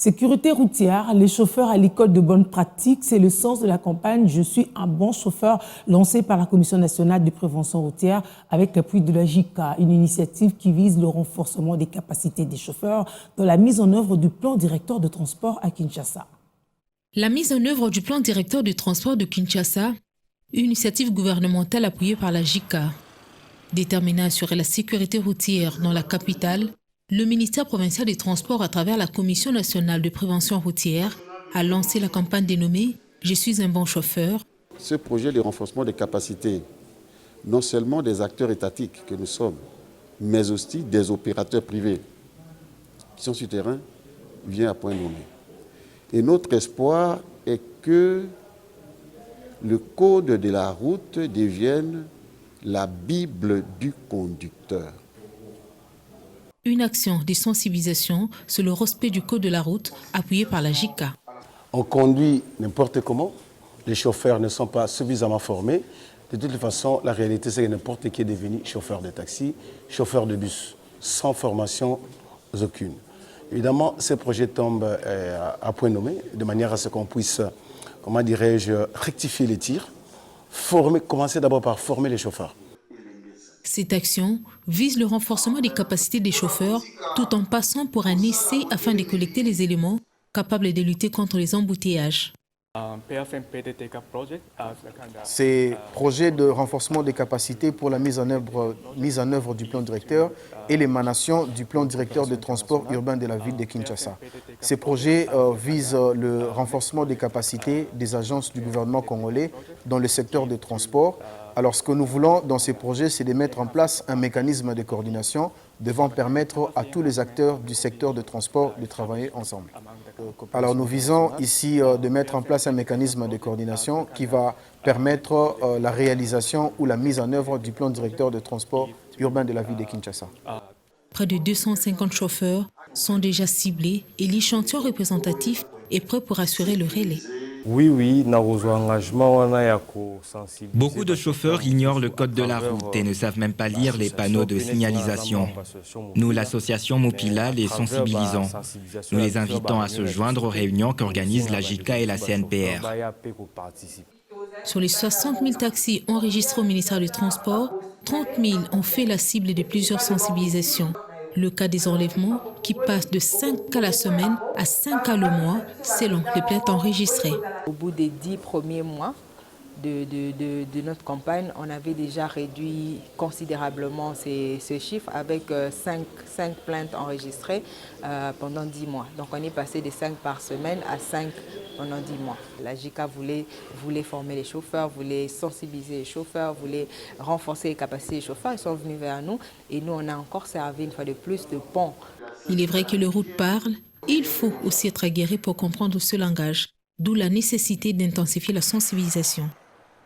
Sécurité routière, les chauffeurs à l'école de bonnes pratiques, c'est le sens de la campagne « Je suis un bon chauffeur » lancée par la Commission nationale de prévention routière avec l'appui de la JICA, une initiative qui vise le renforcement des capacités des chauffeurs dans la mise en œuvre du plan directeur de transport à Kinshasa. La mise en œuvre du plan directeur de transport de Kinshasa, une initiative gouvernementale appuyée par la JICA. Déterminée à assurer la sécurité routière dans la capitale, le ministère provincial des Transports, à travers la Commission nationale de prévention routière, a lancé la campagne dénommée « Je suis un bon chauffeur ». Ce projet de renforcement des capacités, non seulement des acteurs étatiques que nous sommes, mais aussi des opérateurs privés qui sont sur le terrain, vient à point nommé. Et notre espoir est que le code de la route devienne la Bible du conducteur. Une action de sensibilisation sur le respect du code de la route appuyée par la JICA. On conduit n'importe comment, les chauffeurs ne sont pas suffisamment formés. De toute façon, la réalité c'est que n'importe qui est devenu chauffeur de taxi, chauffeur de bus, sans formation aucune. Évidemment, ce projet tombe à point nommé, de manière à ce qu'on puisse, comment dirais-je, rectifier les tirs, commencer d'abord par former les chauffeurs. Cette action vise le renforcement des capacités des chauffeurs tout en passant pour un essai afin de collecter les éléments capables de lutter contre les embouteillages. Ces projets de renforcement des capacités pour la mise en œuvre du plan directeur et l'émanation du plan directeur de transport urbain de la ville de Kinshasa. Ces projets visent le renforcement des capacités des agences du gouvernement congolais dans le secteur des transports. Alors ce que nous voulons dans ces projets, c'est de mettre en place un mécanisme de coordination devant permettre à tous les acteurs du secteur de transport de travailler ensemble. Alors nous visons ici de mettre en place un mécanisme de coordination qui va permettre la réalisation ou la mise en œuvre du plan directeur de transport urbain de la ville de Kinshasa. Près de 250 chauffeurs sont déjà ciblés et l'échantillon représentatif est prêt pour assurer le relais. Oui, beaucoup de chauffeurs ignorent le code de la route et ne savent même pas lire les panneaux de signalisation. Nous, l'association Mopila, les sensibilisons. Nous les invitons à se joindre aux réunions qu'organisent la JICA et la CNPR. Sur les 60 000 taxis enregistrés au ministère du Transport, 30 000 ont fait la cible de plusieurs sensibilisations. Le cas des enlèvements qui passe de 5 cas la semaine à 5 cas le mois selon les plaintes enregistrées. Au bout des 10 premiers mois de notre campagne, on avait déjà réduit considérablement ces chiffres avec 5 plaintes enregistrées pendant 10 mois. Donc on est passé de 5 par semaine à 5 pendant 10 mois. La JICA voulait former les chauffeurs, voulait sensibiliser les chauffeurs, voulait renforcer les capacités des chauffeurs. Ils sont venus vers nous et nous on a encore servi une fois de plus de pont. Il est vrai que le route parle, il faut aussi être aguerri pour comprendre ce langage, d'où la nécessité d'intensifier la sensibilisation.